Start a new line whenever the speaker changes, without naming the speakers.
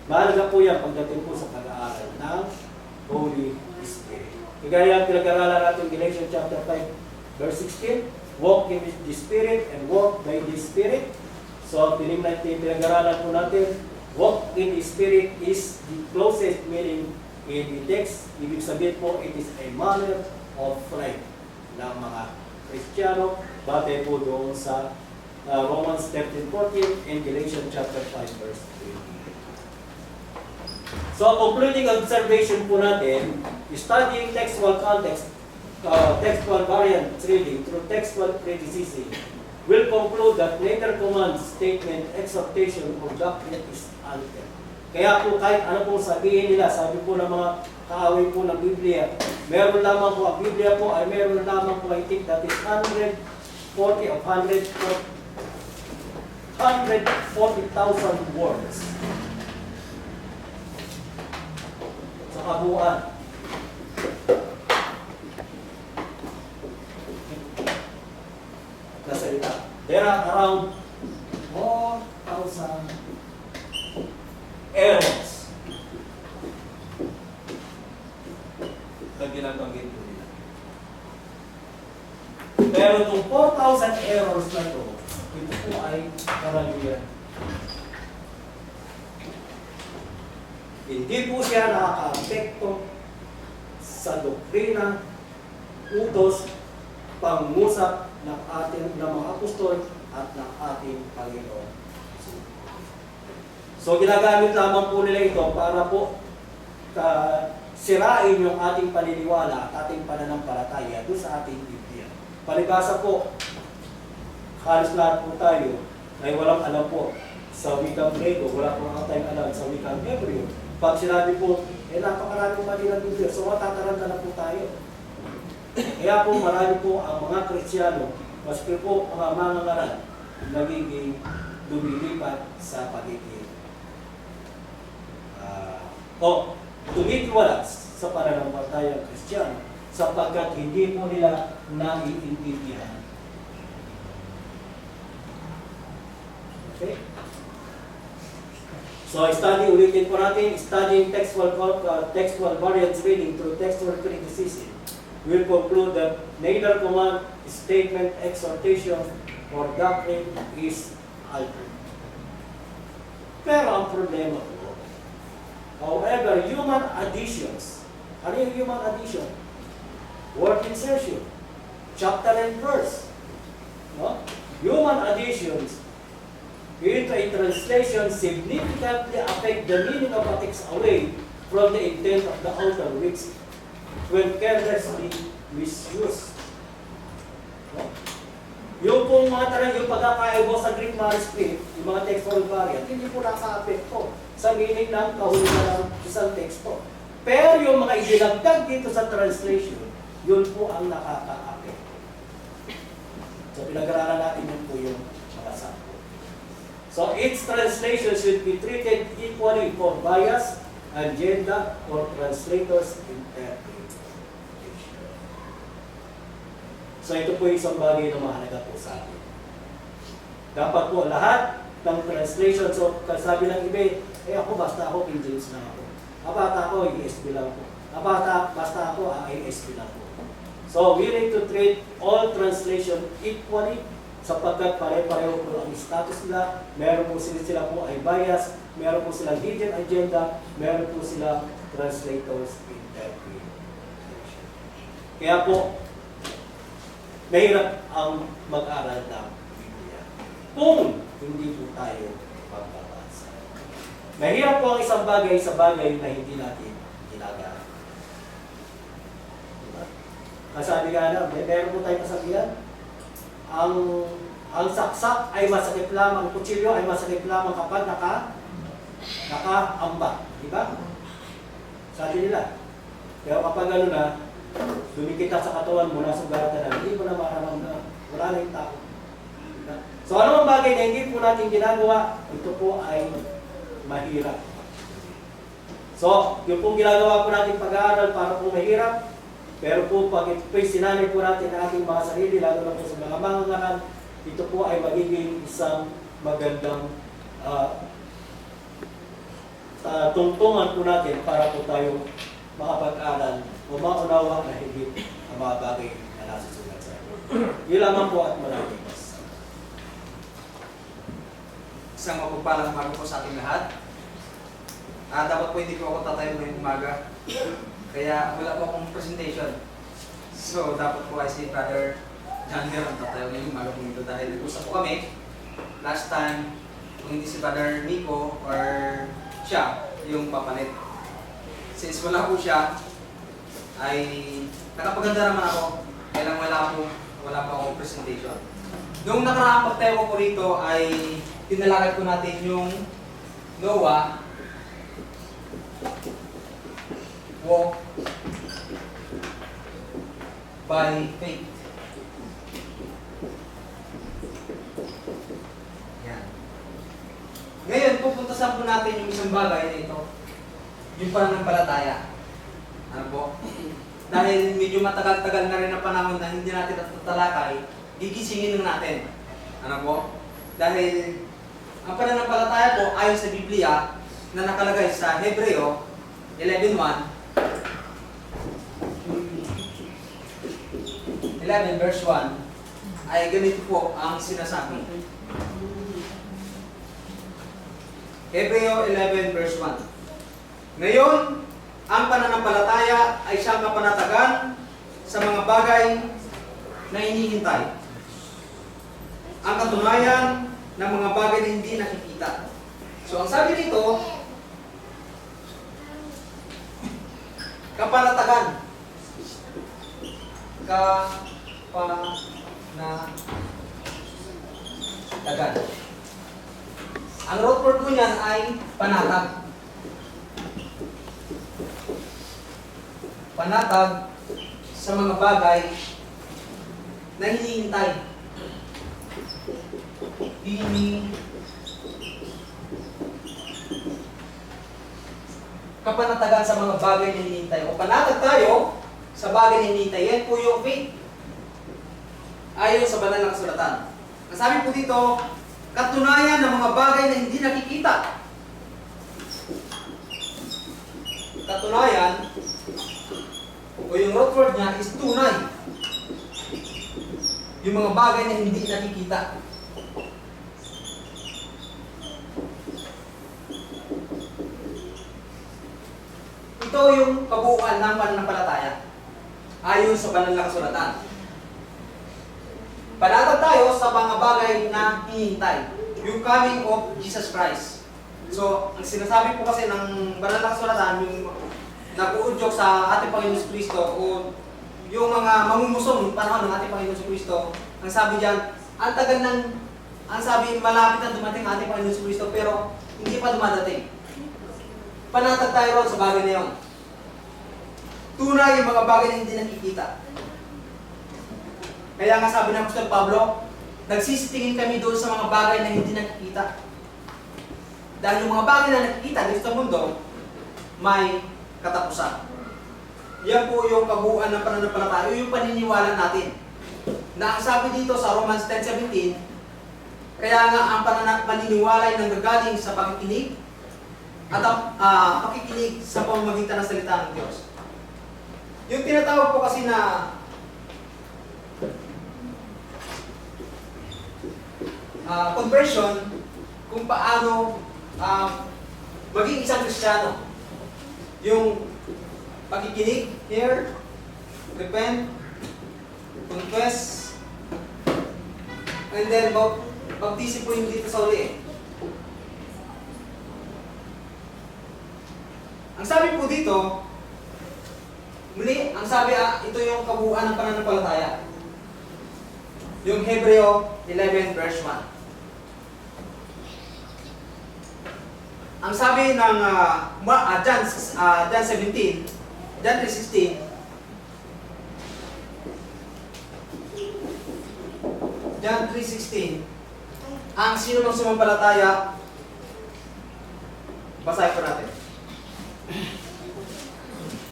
Mahalaga po yan pagdating po sa pag-aaral ng Holy Spirit. Kagaya pinag-aralan natin Galatians chapter 5, verse 16, walk in the Spirit and walk by the Spirit. So, pinag-aralan po natin, walk in the Spirit is the closest meaning in the text. Ibig sabihin po, it is a manner of life ng mga Kristiyano, batay po doon sa Romans 13:14 and Galatians chapter 5, verse 20. So, concluding observation po natin, studying textual context, textual variant reading through textual criticism will conclude that neither command, statement, exhortation, or doctrine is altered. Kaya po kahit ano pong sabihin nila, sabi po ng mga kaaway po ng Biblia, meron lamang po, ang Biblia po ay meron lamang po, I think that is 140,000 words. Sa kabuuan. Nasalita. There are around 4,000 errors na ginabanggit po nila. Pero itong 4,000 errors na ito, ito po ay karamihan. Hindi po siya nakaka-apekto sa doktrina, utos, pangusap ng ating mga apostol at ng ating Panginoon. So ginagamit lamang po nila ito para po sirain yung ating paniniwala at ating pananampalataya doon sa ating Biblia. Palibasa po, halos lahat po tayo ay walang alam po sa wikang Grego, wala po tayong alam sa wikang Hebreo. Pag sinabi po, napakaraming mali ng Biblia, so matataranta na po tayo. Kaya po marami po ang mga Kristiyano, maski po mga mangangaral, nagiging lumilipat sa pagiging tumitiwala sa pananampalatayang Kristiyano sapagkat hindi po nila naiintindihan. Okay? So, ulitin po natin, studying textual variants reading through textual criticism will conclude that neither command, statement, exhortation, or doctrine is altered. Pero ang problema po, however, human additions, ano yung human addition? Word insertion, chapter and verse. No? Human additions into a translation significantly affect the meaning of a text away from the intent of the author, which when carelessly misused. No? Yung pong mga yung pagkakaibo sa Greek manuscript, yung mga textual variant, hindi po naka-apekto sa meaning ng kahulugan ng isang teksto. Pero yung mga idinagdag dito sa translation, yun po ang nakaka-apekto. So pinag-aralan natin yun po yung mga sample. So each translation should be treated equally for bias, agenda, or translators' interpretation. So ito po isang bagay na mahalaga po sa atin. Dapat po lahat ng translation, so sabi ng iba, ako basta ako King James lang ako. Basta ako ESV lang ako. Basta ako ASV lang ako. So we need to treat all translation equally sapagkat pare-pareho po ang status nila. Meron po sila po ay bias, meron po silang hidden agenda, meron po silang translators interpretation. Kaya po, mahirap ang mag-aral ng Biblia kung hindi po tayo magbabasa. Mahirap po ang isang bagay sa bagay na hindi natin ginagawa. Diba? Kasabi nga na, meron po tayong kasabihan, ang saksak ay masakit lamang, ang kutsilyo ay masakit lamang kapag nakaamba. Diba? Sabi nila. Pero kapag ano na, dumikit ka sa katawan mo, nasugatan na, hindi mo na mararamdaman, wala na yung tao. So ano ang bagay na hindi po natin ginagawa, ito po ay mahirap. So, yung pong ginagawa po natin pag-aaral para po mahirap, pero po pag ito po'y sinanay po natin ang ating mga sarili, lalo na po sa mga mangangaral, ito po ay magiging isang magandang tungtungan po natin para po tayo makapag-aral o maunawa na higit ang mga bagay na nasusulat sa atin. Yun lamang po at maraming mas.
Isang mapagpalang umaga po sa ating lahat. Dapat po hindi po ako tatayo ngayong umaga. Kaya wala po akong presentation. So dapat po ay si Brother John Mir ang tatayo ngayong umaga po ito dahil nag-usap po kami last time kung hindi si Brother Nico or siya yung papalit. Since wala po siya, ay nakapaganda naman ako. Kaya lang wala po akong presentation. Noong nakaraang pagtayo ko po rito ay tinalakad ko natin yung Noah walk by faith. Yan. Ngayon, pupuntasan po natin yung isang bagay na ito. Yung pananampalataya. Ano po? Dahil medyo matagal-tagal na rin ang panahon na hindi natin natatalakay, gigisingin lang natin. Ano po? Dahil ang pananampalataya po ayon sa Biblia na nakalagay sa Hebreo 11:1, 11 verse 1 ay ganito po ang sinasabi. Hebreo 11 verse 1. Ngayon, ang pananampalataya ay siyang kapanatagan sa mga bagay na hinihintay. Ang katunayan ng mga bagay na hindi nakikita. So, ang sabi dito, kapanatagan. Kapanatagan. Ang root word po niyan ay panatag. Panatag sa mga bagay na hinihintay. Kapanatagan sa mga bagay na hinihintay. O panatag tayo sa bagay na hinihintay. Yan po yung faith. Ayon sa banal na kasulatan. Ang sabi po dito, katunayan ng mga bagay na hindi nakikita. Katunayan, o yung root word niya is tunay. Yung mga bagay na hindi nakikita. Ito yung kabuuan ng pananampalataya ayon sa banal na kasulatan. Panatag tayo sa mga bagay na hinihintay. Yung coming of Jesus Christ. So, ang sinasabi po kasi ng banal na kasulatan, yung nag-uudyok sa ating Panginoon Kristo o yung mga mamumusong panahon ng ating Panginoon Kristo, ang sabi diyan, ang sabi malapit na dumating ang ating Panginoon Kristo pero hindi pa dumadating. Panatag tayo ron sa bagay na yun. Tunay yung mga bagay na hindi nakikita. Kaya nga sabi ng Apostol Pablo, nagsisitingin kami doon sa mga bagay na hindi nakikita. Dahil yung mga bagay na nakikita dito sa mundo, may katapusan. Yan po yung kabuuan ng pananampalataya, yung paniniwala natin. Na ang sabi dito sa Romans 10:17, kaya nga ang paniniwala ay nanggagaling sa pakikinig at pakikinig sa pamamagitan ng salita ng Diyos. Yung tinatawag po kasi na conversion, kung paano maging isang Kristiyano. Yung pakikinig, hear, repent, confess, and then baptism po yung dito sa uli. Ang sabi po dito, muli, ang sabi, ito yung kabuuan ng pananampalataya. Yung Hebreo 11 verse 1. Ang sabi ng John 17, John 3:16, John 3:16, ang sino mang sumampalataya, basahin po natin.